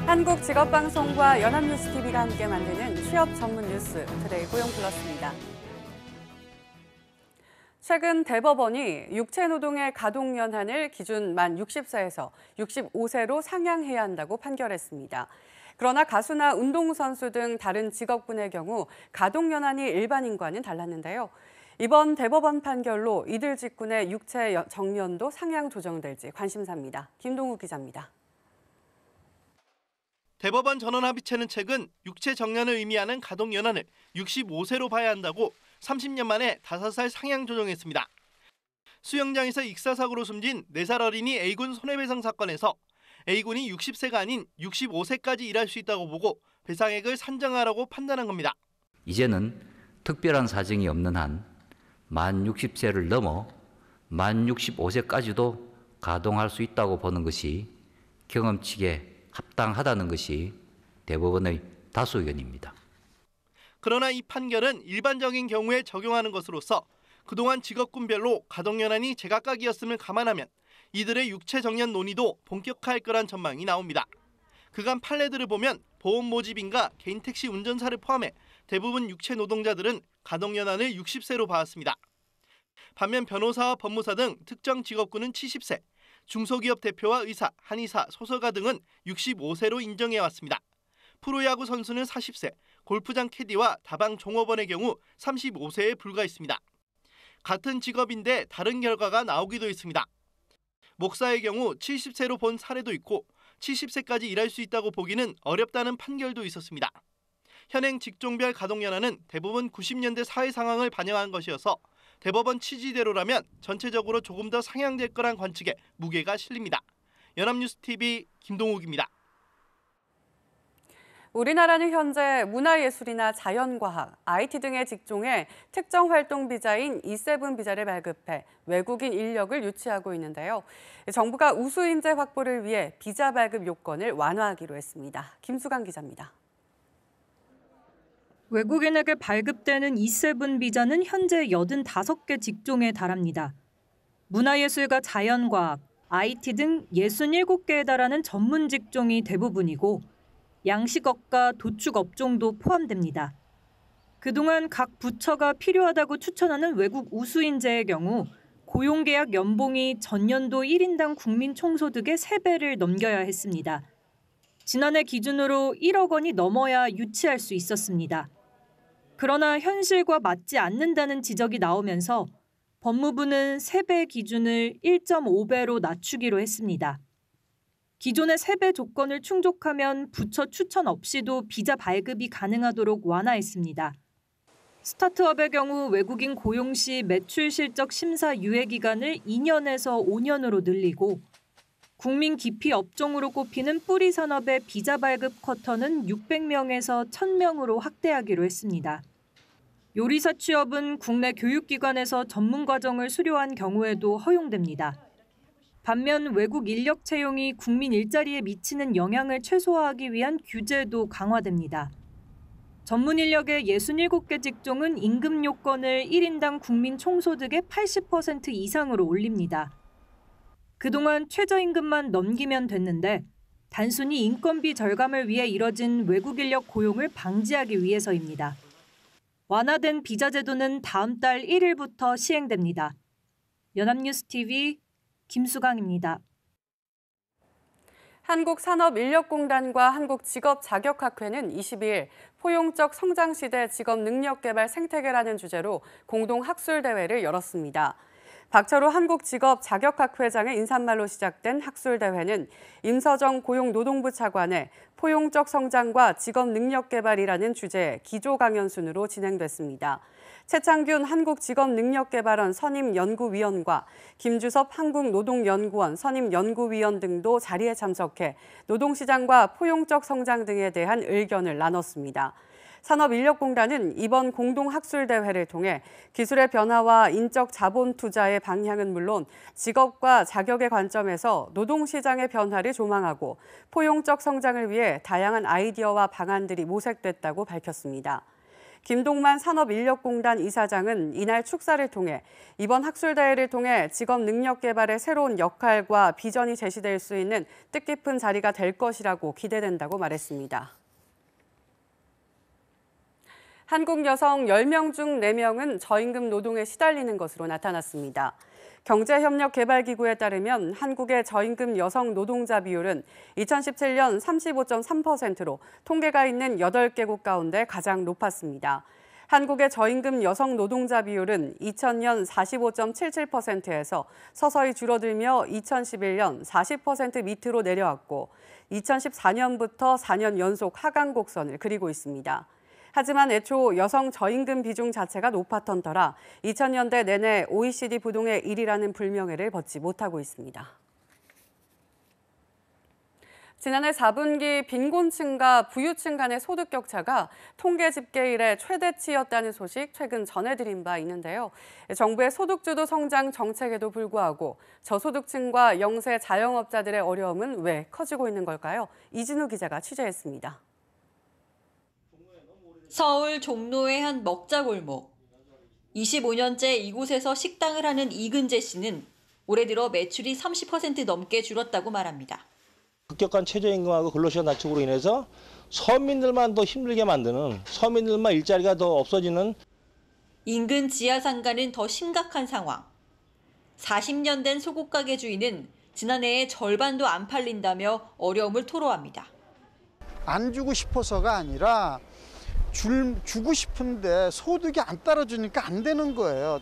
한국직업방송과 연합뉴스TV가 함께 만드는 취업 전문 뉴스 투데이 고용플러스입니다. 최근 대법원이 육체노동의 가동연한을 기준 만 60세에서 65세로 상향해야 한다고 판결했습니다. 그러나 가수나 운동선수 등 다른 직업군의 경우 가동연한이 일반인과는 달랐는데요. 이번 대법원 판결로 이들 직군의 육체 정년도 상향 조정될지 관심사입니다. 김동욱 기자입니다. 대법원 전원합의체는 최근 육체 정년을 의미하는 가동연한을 65세로 봐야 한다고 30년 만에 5살 상향 조정했습니다. 수영장에서 익사사고로 숨진 4살 어린이 A군 손해배상 사건에서 A군이 60세가 아닌 65세까지 일할 수 있다고 보고 배상액을 산정하라고 판단한 겁니다. 이제는 특별한 사정이 없는 한 만 60세를 넘어 만 65세까지도 가동할 수 있다고 보는 것이 경험치에 합당하다는 것이 대법원의 다수 의견입니다. 그러나 이 판결은 일반적인 경우에 적용하는 것으로서 그동안 직업군별로 가동연한이 제각각이었음을 감안하면 이들의 육체 정년 논의도 본격화할 거란 전망이 나옵니다. 그간 판례들을 보면 보험 모집인과 개인 택시 운전사를 포함해 대부분 육체 노동자들은 가동연한을 60세로 봐왔습니다. 반면 변호사와 법무사 등 특정 직업군은 70세, 중소기업 대표와 의사, 한의사, 소설가 등은 65세로 인정해왔습니다. 프로야구 선수는 40세, 골프장 캐디와 다방 종업원의 경우 35세에 불과했습니다. 같은 직업인데 다른 결과가 나오기도 했습니다. 목사의 경우 70세로 본 사례도 있고 70세까지 일할 수 있다고 보기는 어렵다는 판결도 있었습니다. 현행 직종별 가동연한은 대부분 90년대 사회 상황을 반영한 것이어서 대법원 취지대로라면 전체적으로 조금 더 상향될 거란 관측에 무게가 실립니다. 연합뉴스TV 김동욱입니다. 우리나라는 현재 문화예술이나 자연과학, IT 등의 직종에 특정 활동 비자인 E7 비자를 발급해 외국인 인력을 유치하고 있는데요. 정부가 우수 인재 확보를 위해 비자 발급 요건을 완화하기로 했습니다. 김수강 기자입니다. 외국인에게 발급되는 E7 비자는 현재 85개 직종에 달합니다. 문화예술과 자연과학, IT 등 67개에 달하는 전문 직종이 대부분이고 양식업과 도축업종도 포함됩니다. 그동안 각 부처가 필요하다고 추천하는 외국 우수인재의 경우 고용계약 연봉이 전년도 1인당 국민 총소득의 3배를 넘겨야 했습니다. 지난해 기준으로 1억 원이 넘어야 유치할 수 있었습니다. 그러나 현실과 맞지 않는다는 지적이 나오면서 법무부는 3배 기준을 1.5배로 낮추기로 했습니다. 기존의 3배 조건을 충족하면 부처 추천 없이도 비자 발급이 가능하도록 완화했습니다. 스타트업의 경우 외국인 고용 시 매출 실적 심사 유예 기간을 2년에서 5년으로 늘리고 국민 기피 업종으로 꼽히는 뿌리 산업의 비자 발급 쿼터는 600명에서 1000명으로 확대하기로 했습니다. 요리사 취업은 국내 교육기관에서 전문 과정을 수료한 경우에도 허용됩니다. 반면 외국 인력 채용이 국민 일자리에 미치는 영향을 최소화하기 위한 규제도 강화됩니다. 전문 인력의 67개 직종은 임금 요건을 1인당 국민 총소득의 80% 이상으로 올립니다. 그동안 최저임금만 넘기면 됐는데 단순히 인건비 절감을 위해 이뤄진 외국 인력 고용을 방지하기 위해서입니다. 완화된 비자 제도는 다음 달 1일부터 시행됩니다. 연합뉴스TV 김수강입니다. 한국산업인력공단과 한국직업자격학회는 22일 포용적 성장시대 직업능력개발 생태계라는 주제로 공동 학술대회를 열었습니다. 박철호 한국직업자격학회장의 인사말로 시작된 학술대회는 임서정 고용노동부 차관의 포용적 성장과 직업능력개발이라는 주제의 기조 강연 순으로 진행됐습니다. 최창균 한국직업능력개발원 선임연구위원과 김주섭 한국노동연구원 선임연구위원 등도 자리에 참석해 노동시장과 포용적 성장 등에 대한 의견을 나눴습니다. 산업인력공단은 이번 공동학술대회를 통해 기술의 변화와 인적 자본 투자의 방향은 물론 직업과 자격의 관점에서 노동시장의 변화를 조망하고 포용적 성장을 위해 다양한 아이디어와 방안들이 모색됐다고 밝혔습니다. 김동만 산업인력공단 이사장은 이날 축사를 통해 이번 학술대회를 통해 직업 능력 개발의 새로운 역할과 비전이 제시될 수 있는 뜻깊은 자리가 될 것이라고 기대된다고 말했습니다. 한국 여성 10명 중 4명은 저임금 노동에 시달리는 것으로 나타났습니다. 경제협력개발기구에 따르면 한국의 저임금 여성 노동자 비율은 2017년 35.3%로 통계가 있는 8개국 가운데 가장 높았습니다. 한국의 저임금 여성 노동자 비율은 2000년 45.77%에서 서서히 줄어들며 2011년 40% 밑으로 내려왔고 2014년부터 4년 연속 하강 곡선을 그리고 있습니다. 하지만 애초 여성 저임금 비중 자체가 높았던 터라 2000년대 내내 OECD 부동의 1위라는 불명예를 벗지 못하고 있습니다. 지난해 4분기 빈곤층과 부유층 간의 소득 격차가 통계 집계 이래 최대치였다는 소식 최근 전해드린 바 있는데요. 정부의 소득주도 성장 정책에도 불구하고 저소득층과 영세 자영업자들의 어려움은 왜 커지고 있는 걸까요? 이진우 기자가 취재했습니다. 서울 종로의 한 먹자골목. 25년째 이곳에서 식당을 하는 이근재 씨는 올해 들어 매출이 30% 넘게 줄었다고 말합니다. 급격한 최저임금하고 근로시간 낮춤으로 인해서 서민들만 더 힘들게 만드는, 서민들만 일자리가 더 없어지는. 인근 지하상가는 더 심각한 상황. 40년 된 소고가게 주인은 지난해에 절반도 안 팔린다며 어려움을 토로합니다. 안 주고 싶어서가 아니라 주고 싶은데 소득이 안 따라주니까 안 되는 거예요.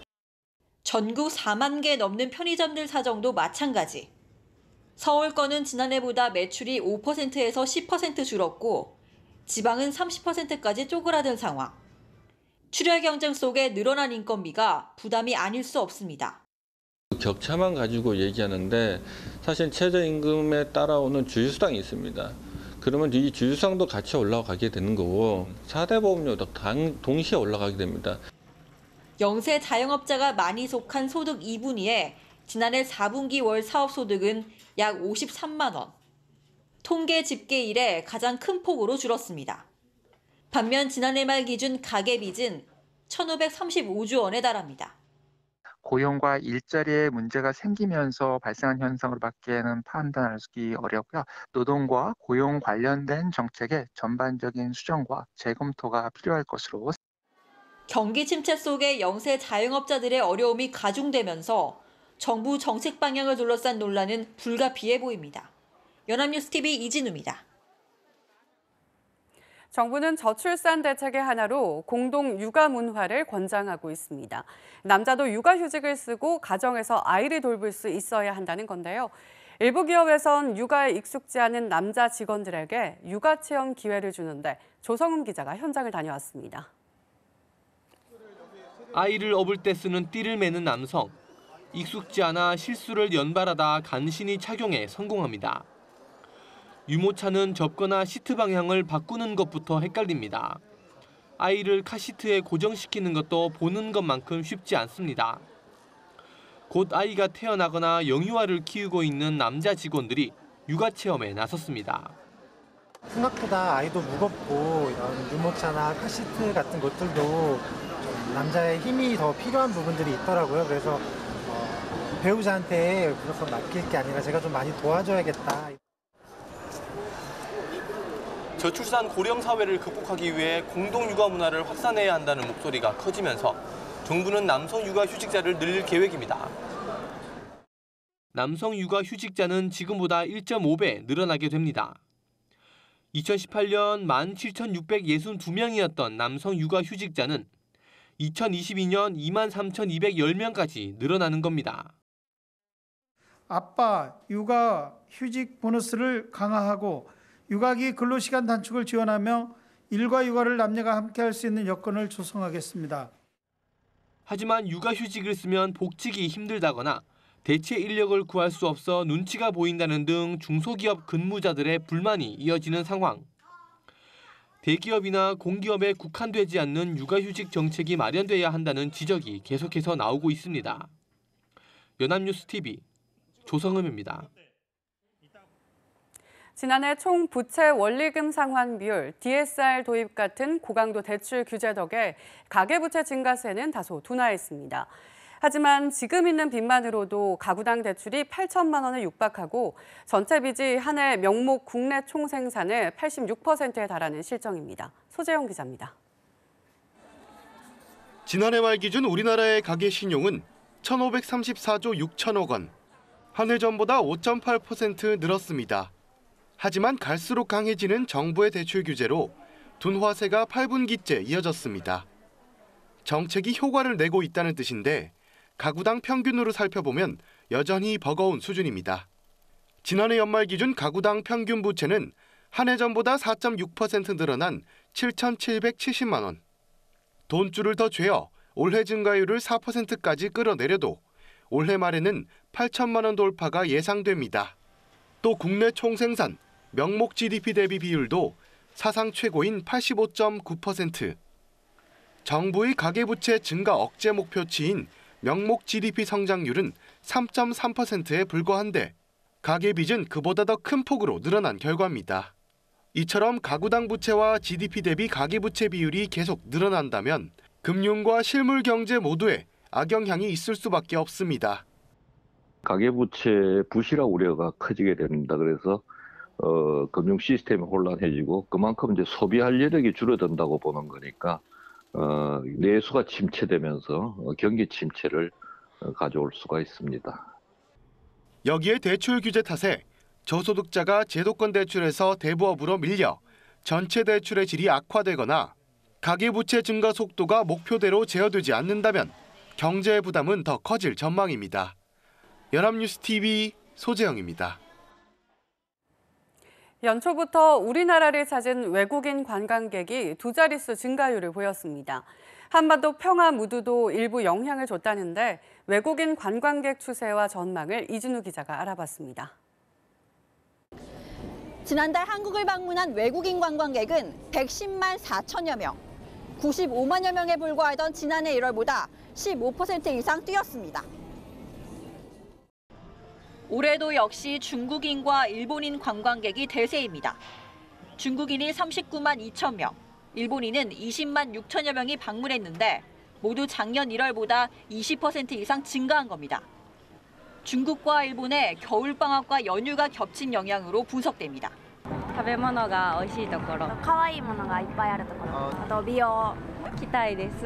전국 4만 개 넘는 편의점들 사정도 마찬가지. 서울 거는 지난해보다 매출이 5%에서 10% 줄었고 지방은 30%까지 쪼그라든 상황. 출혈 경쟁 속에 늘어난 인건비가 부담이 아닐 수 없습니다. 격차만 가지고 얘기하는데 사실 최저임금에 따라오는 주휴수당이 있습니다. 그러면 이 주휴수당도 같이 올라가게 되는 거고 4대 보험료도 동시에 올라가게 됩니다. 영세 자영업자가 많이 속한 소득 2분위에 지난해 4분기 월 사업소득은 약 53만 원. 통계 집계 이래 가장 큰 폭으로 줄었습니다. 반면 지난해 말 기준 가계빚은 1,535조 원에 달합니다. 고용과 일자리에 문제가 생기면서 발생한 현상으로밖에는 판단하기 어렵고요. 노동과 고용 관련된 정책의 전반적인 수정과 재검토가 필요할 것으로. 경기 침체 속에 영세 자영업자들의 어려움이 가중되면서 정부 정책 방향을 둘러싼 논란은 불가피해 보입니다. 연합뉴스TV 이진우입니다. 정부는 저출산 대책의 하나로 공동 육아 문화를 권장하고 있습니다. 남자도 육아휴직을 쓰고 가정에서 아이를 돌볼 수 있어야 한다는 건데요. 일부 기업에선 육아에 익숙지 않은 남자 직원들에게 육아 체험 기회를 주는데 조성훈 기자가 현장을 다녀왔습니다. 아이를 업을 때 쓰는 띠를 매는 남성. 익숙지 않아 실수를 연발하다 간신히 착용해 성공합니다. 유모차는 접거나 시트 방향을 바꾸는 것부터 헷갈립니다. 아이를 카시트에 고정시키는 것도 보는 것만큼 쉽지 않습니다. 곧 아이가 태어나거나 영유아를 키우고 있는 남자 직원들이 육아 체험에 나섰습니다. 생각보다 아이도 무겁고 이런 유모차나 카시트 같은 것들도 좀 남자의 힘이 더 필요한 부분들이 있더라고요. 그래서 배우자한테 무조건 맡길 게 아니라 제가 좀 많이 도와줘야겠다. 저출산 고령 사회를 극복하기 위해 공동 육아 문화를 확산해야 한다는 목소리가 커지면서 정부는 남성 육아 휴직자를 늘릴 계획입니다. 남성 육아 휴직자는 지금보다 1.5배 늘어나게 됩니다. 2018년 17,662명이었던 남성 육아 휴직자는 2022년 23,210명까지 늘어나는 겁니다. 아빠 육아 휴직 보너스를 강화하고 육아기 근로시간 단축을 지원하며 일과 육아를 남녀가 함께할 수 있는 여건을 조성하겠습니다. 하지만 육아휴직을 쓰면 복직이 힘들다거나 대체 인력을 구할 수 없어 눈치가 보인다는 등 중소기업 근무자들의 불만이 이어지는 상황. 대기업이나 공기업에 국한되지 않는 육아휴직 정책이 마련돼야 한다는 지적이 계속해서 나오고 있습니다. 연합뉴스TV 조성음입니다. 지난해 총 부채 원리금 상환 비율, DSR 도입 같은 고강도 대출 규제 덕에 가계부채 증가세는 다소 둔화했습니다. 하지만 지금 있는 빚만으로도 가구당 대출이 8천만 원에 육박하고 전체 빚이 한 해 명목 국내 총생산의 86%에 달하는 실정입니다. 소재영 기자입니다. 지난해 말 기준 우리나라의 가계 신용은 1,534조 6천억 원, 한 해 전보다 5.8% 늘었습니다. 하지만 갈수록 강해지는 정부의 대출 규제로 둔화세가 8분기째 이어졌습니다. 정책이 효과를 내고 있다는 뜻인데 가구당 평균으로 살펴보면 여전히 버거운 수준입니다. 지난해 연말 기준 가구당 평균 부채는 한 해 전보다 4.6% 늘어난 7,770만 원. 돈줄을 더 죄어 올해 증가율을 4%까지 끌어내려도 올해 말에는 8천만 원 돌파가 예상됩니다. 또 국내 총생산, 명목 GDP 대비 비율도 사상 최고인 85.9%. 정부의 가계부채 증가 억제 목표치인 명목 GDP 성장률은 3.3%에 불과한데 가계빚은 그보다 더 큰 폭으로 늘어난 결과입니다. 이처럼 가구당 부채와 GDP 대비 가계부채 비율이 계속 늘어난다면 금융과 실물 경제 모두에 악영향이 있을 수밖에 없습니다. 가계부채 부실화 우려가 커지게 됩니다. 그래서 금융 시스템이 혼란해지고 그만큼 이제 소비할 여력이 줄어든다고 보는 거니까 내수가 침체되면서 경기 침체를 가져올 수가 있습니다. 여기에 대출 규제 탓에 저소득자가 제도권 대출에서 대부업으로 밀려 전체 대출의 질이 악화되거나 가계부채 증가 속도가 목표대로 제어되지 않는다면 경제 부담은 더 커질 전망입니다. 연합뉴스TV 소재영입니다. 연초부터 우리나라를 찾은 외국인 관광객이 두 자릿수 증가율을 보였습니다. 한반도 평화 무드도 일부 영향을 줬다는데 외국인 관광객 추세와 전망을 이진우 기자가 알아봤습니다. 지난달 한국을 방문한 외국인 관광객은 110만 4천여 명, 95만여 명에 불과하던 지난해 1월보다 15% 이상 뛰었습니다. 올해도 역시 중국인과 일본인 관광객이 대세입니다. 중국인이 39만 2천 명, 일본인은 20만 6천여 명이 방문했는데 모두 작년 1월보다 20% 이상 증가한 겁니다. 중국과 일본의 겨울방학과 연휴가 겹친 영향으로 분석됩니다. 食べ物が美味しいところ、可愛いものがいっぱいあるところ、あと美容来たいです。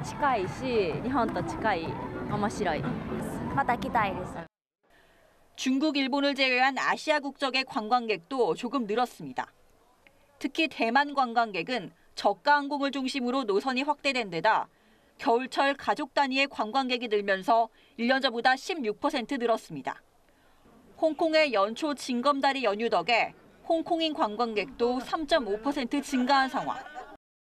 近いし、日本と近い、面白い。また来たいです。 중국, 일본을 제외한 아시아 국적의 관광객도 조금 늘었습니다. 특히 대만 관광객은 저가 항공을 중심으로 노선이 확대된 데다 겨울철 가족 단위의 관광객이 늘면서 1년 전보다 16% 늘었습니다. 홍콩의 연초 징검다리 연휴 덕에 홍콩인 관광객도 3.5% 증가한 상황.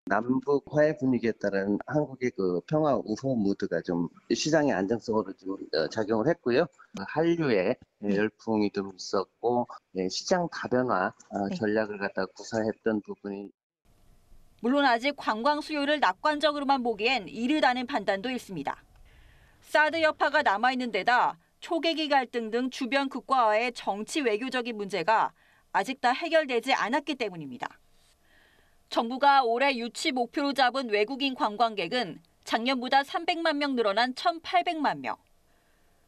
남북 화해 분위기에 따른 한국의 그 평화 우호 무드가 좀 시장의 안정성으로 좀 작용을 했고요. 한류의 열풍이 좀 있었고 시장 다변화 전략을 갖다 구사했던 부분이. 물론 아직 관광 수요를 낙관적으로만 보기엔 이르다는 판단도 있습니다. 사드 여파가 남아있는 데다 초계기 갈등 등 주변 국가와의 정치 외교적인 문제가 아직 다 해결되지 않았기 때문입니다. 정부가 올해 유치 목표로 잡은 외국인 관광객은 작년보다 300만 명 늘어난 1,800만 명.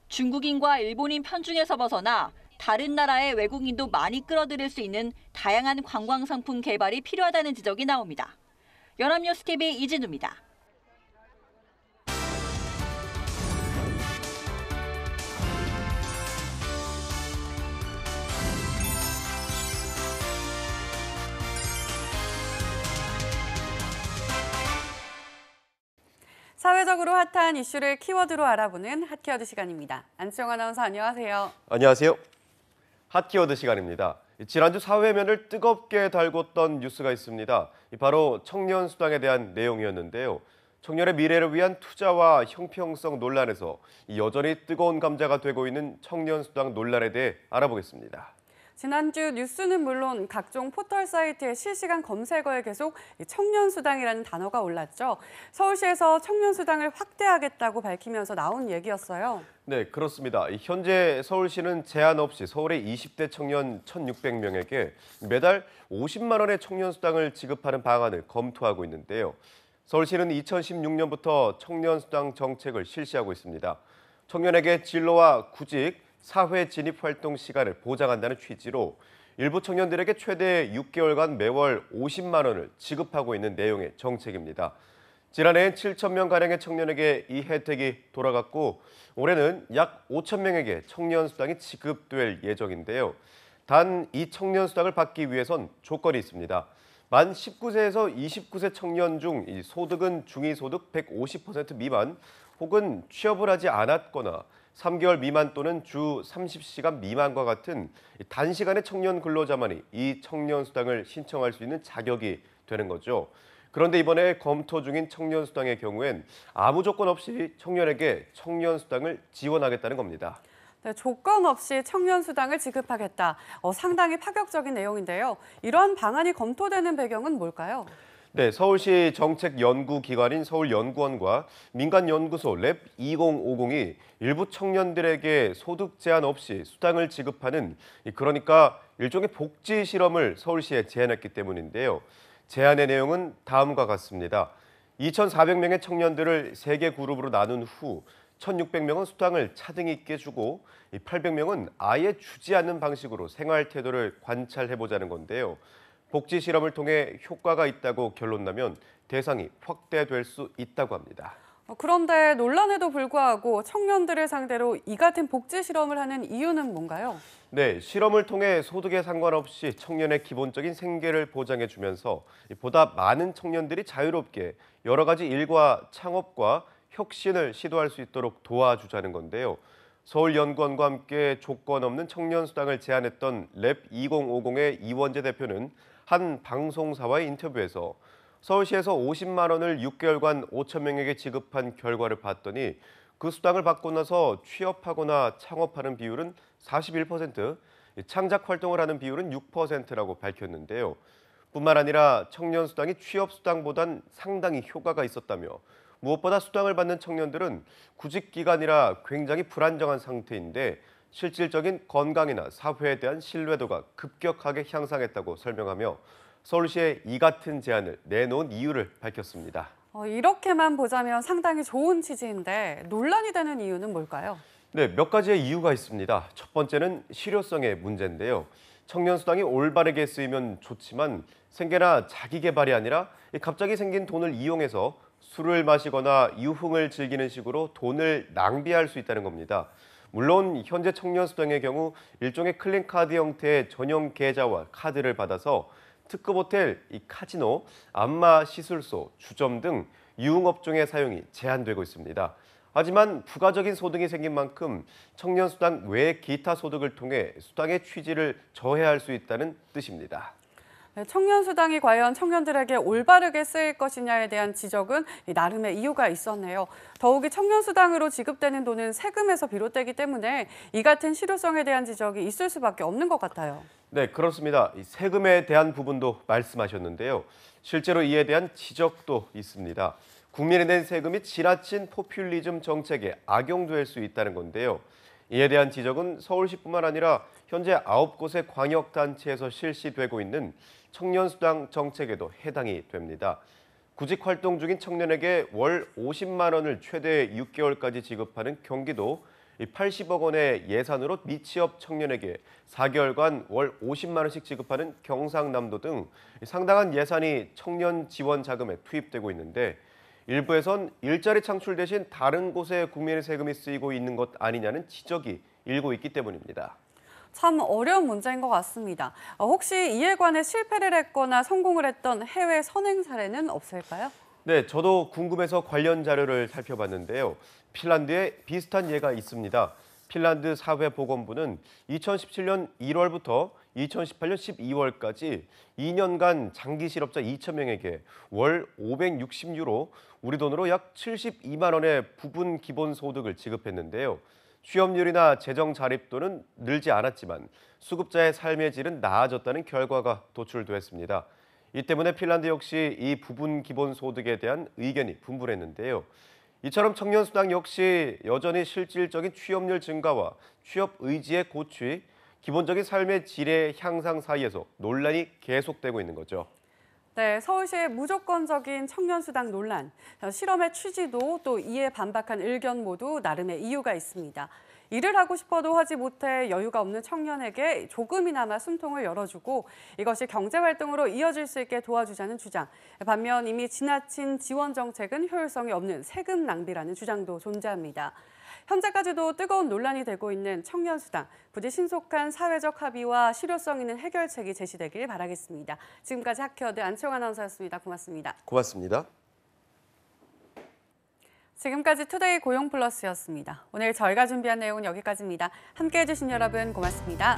중국인과 일본인 편중에서 벗어나 다른 나라의 외국인도 많이 끌어들일 수 있는 다양한 관광 상품 개발이 필요하다는 지적이 나옵니다. 연합뉴스TV 이진우입니다. 사회적으로 핫한 이슈를 키워드로 알아보는 핫키워드 시간입니다. 안치영 아나운서 안녕하세요. 안녕하세요. 핫키워드 시간입니다. 지난주 사회면을 뜨겁게 달궜던 뉴스가 있습니다. 바로 청년 수당에 대한 내용이었는데요. 청년의 미래를 위한 투자와 형평성 논란에서 여전히 뜨거운 감자가 되고 있는 청년 수당 논란에 대해 알아보겠습니다. 지난주 뉴스는 물론 각종 포털 사이트의 실시간 검색어에 계속 청년수당이라는 단어가 올랐죠. 서울시에서 청년수당을 확대하겠다고 밝히면서 나온 얘기였어요. 네, 그렇습니다. 현재 서울시는 제한 없이 서울의 20대 청년 1,600명에게 매달 50만 원의 청년수당을 지급하는 방안을 검토하고 있는데요. 서울시는 2016년부터 청년수당 정책을 실시하고 있습니다. 청년에게 진로와 구직, 사회 진입 활동 시간을 보장한다는 취지로 일부 청년들에게 최대 6개월간 매월 50만 원을 지급하고 있는 내용의 정책입니다. 지난해엔 7,000명가량의 청년에게 이 혜택이 돌아갔고 올해는 약 5,000명에게 청년수당이 지급될 예정인데요. 단 이 청년수당을 받기 위해선 조건이 있습니다. 만 19세에서 29세 청년 중 이 소득은 중위소득 150% 미만 혹은 취업을 하지 않았거나 3개월 미만 또는 주 30시간 미만과 같은 단시간의 청년 근로자만이 이 청년수당을 신청할 수 있는 자격이 되는 거죠. 그런데 이번에 검토 중인 청년수당의 경우엔 아무 조건 없이 청년에게 청년수당을 지원하겠다는 겁니다. 네, 조건 없이 청년수당을 지급하겠다. 상당히 파격적인 내용인데요. 이러한 방안이 검토되는 배경은 뭘까요? 네, 서울시 정책연구기관인 서울연구원과 민간연구소 랩2050이 일부 청년들에게 소득 제한 없이 수당을 지급하는 그러니까 일종의 복지 실험을 서울시에 제안했기 때문인데요. 제안의 내용은 다음과 같습니다. 2,400명의 청년들을 3개 그룹으로 나눈 후 1,600명은 수당을 차등 있게 주고 800명은 아예 주지 않는 방식으로 생활 태도를 관찰해보자는 건데요. 복지 실험을 통해 효과가 있다고 결론나면 대상이 확대될 수 있다고 합니다. 그런데 논란에도 불구하고 청년들을 상대로 이 같은 복지 실험을 하는 이유는 뭔가요? 네, 실험을 통해 소득에 상관없이 청년의 기본적인 생계를 보장해주면서 보다 많은 청년들이 자유롭게 여러 가지 일과 창업과 혁신을 시도할 수 있도록 도와주자는 건데요. 서울연구원과 함께 조건 없는 청년수당을 제안했던 랩2050의 이원재 대표는 한 방송사와의 인터뷰에서 서울시에서 50만 원을 6개월간 5,000명에게 지급한 결과를 봤더니 그 수당을 받고 나서 취업하거나 창업하는 비율은 41%, 창작 활동을 하는 비율은 6%라고 밝혔는데요. 뿐만 아니라 청년수당이 취업수당보단 상당히 효과가 있었다며 무엇보다 수당을 받는 청년들은 구직 기간이라 굉장히 불안정한 상태인데 실질적인 건강이나 사회에 대한 신뢰도가 급격하게 향상했다고 설명하며 서울시에 이 같은 제안을 내놓은 이유를 밝혔습니다. 이렇게만 보자면 상당히 좋은 취지인데 논란이 되는 이유는 뭘까요? 네, 몇 가지의 이유가 있습니다. 첫 번째는 실효성의 문제인데요. 청년수당이 올바르게 쓰이면 좋지만 생계나 자기 개발이 아니라 갑자기 생긴 돈을 이용해서 술을 마시거나 유흥을 즐기는 식으로 돈을 낭비할 수 있다는 겁니다. 물론 현재 청년수당의 경우 일종의 클린카드 형태의 전용 계좌와 카드를 받아서 특급 호텔, 카지노, 안마 시술소, 주점 등 유흥업종의 사용이 제한되고 있습니다. 하지만 부가적인 소득이 생긴 만큼 청년수당 외 기타 소득을 통해 수당의 취지를 저해할 수 있다는 뜻입니다. 네, 청년수당이 과연 청년들에게 올바르게 쓰일 것이냐에 대한 지적은 나름의 이유가 있었네요. 더욱이 청년수당으로 지급되는 돈은 세금에서 비롯되기 때문에 이 같은 실효성에 대한 지적이 있을 수밖에 없는 것 같아요. 네, 그렇습니다. 세금에 대한 부분도 말씀하셨는데요. 실제로 이에 대한 지적도 있습니다. 국민이 낸 세금이 지나친 포퓰리즘 정책에 악용될 수 있다는 건데요. 이에 대한 지적은 서울시뿐만 아니라 현재 9곳의 광역단체에서 실시되고 있는 청년수당 정책에도 해당이 됩니다. 구직 활동 중인 청년에게 월 50만 원을 최대 6개월까지 지급하는 경기도, 80억 원의 예산으로 미취업 청년에게 4개월간 월 50만 원씩 지급하는 경상남도 등 상당한 예산이 청년 지원 자금에 투입되고 있는데 일부에선 일자리 창출 대신 다른 곳에 국민의 세금이 쓰이고 있는 것 아니냐는 지적이 일고 있기 때문입니다. 참 어려운 문제인 것 같습니다. 혹시 이에 관해 실패를 했거나 성공을 했던 해외 선행 사례는 없을까요? 네, 저도 궁금해서 관련 자료를 살펴봤는데요. 핀란드에 비슷한 예가 있습니다. 핀란드 사회보건부는 2017년 1월부터 2018년 12월까지 2년간 장기 실업자 2,000명에게 월 560유로, 우리 돈으로 약 72만 원의 부분 기본소득을 지급했는데요. 취업률이나 재정 자립도는 늘지 않았지만 수급자의 삶의 질은 나아졌다는 결과가 도출됐습니다. 이 때문에 핀란드 역시 이 부분 기본소득에 대한 의견이 분분했는데요. 이처럼 청년수당 역시 여전히 실질적인 취업률 증가와 취업 의지의 고취, 기본적인 삶의 질의 향상 사이에서 논란이 계속되고 있는 거죠. 네, 서울시의 무조건적인 청년수당 논란, 실험의 취지도 또 이에 반박한 의견 모두 나름의 이유가 있습니다. 일을 하고 싶어도 하지 못해 여유가 없는 청년에게 조금이나마 숨통을 열어주고 이것이 경제활동으로 이어질 수 있게 도와주자는 주장. 반면 이미 지나친 지원 정책은 효율성이 없는 세금 낭비라는 주장도 존재합니다. 현재까지도 뜨거운 논란이 되고 있는 청년수당. 부디 신속한 사회적 합의와 실효성 있는 해결책이 제시되길 바라겠습니다. 지금까지 하키워드 안채영 아나운서였습니다. 고맙습니다. 고맙습니다. 지금까지 투데이 고용플러스였습니다. 오늘 저희가 준비한 내용은 여기까지입니다. 함께해 주신 여러분 고맙습니다.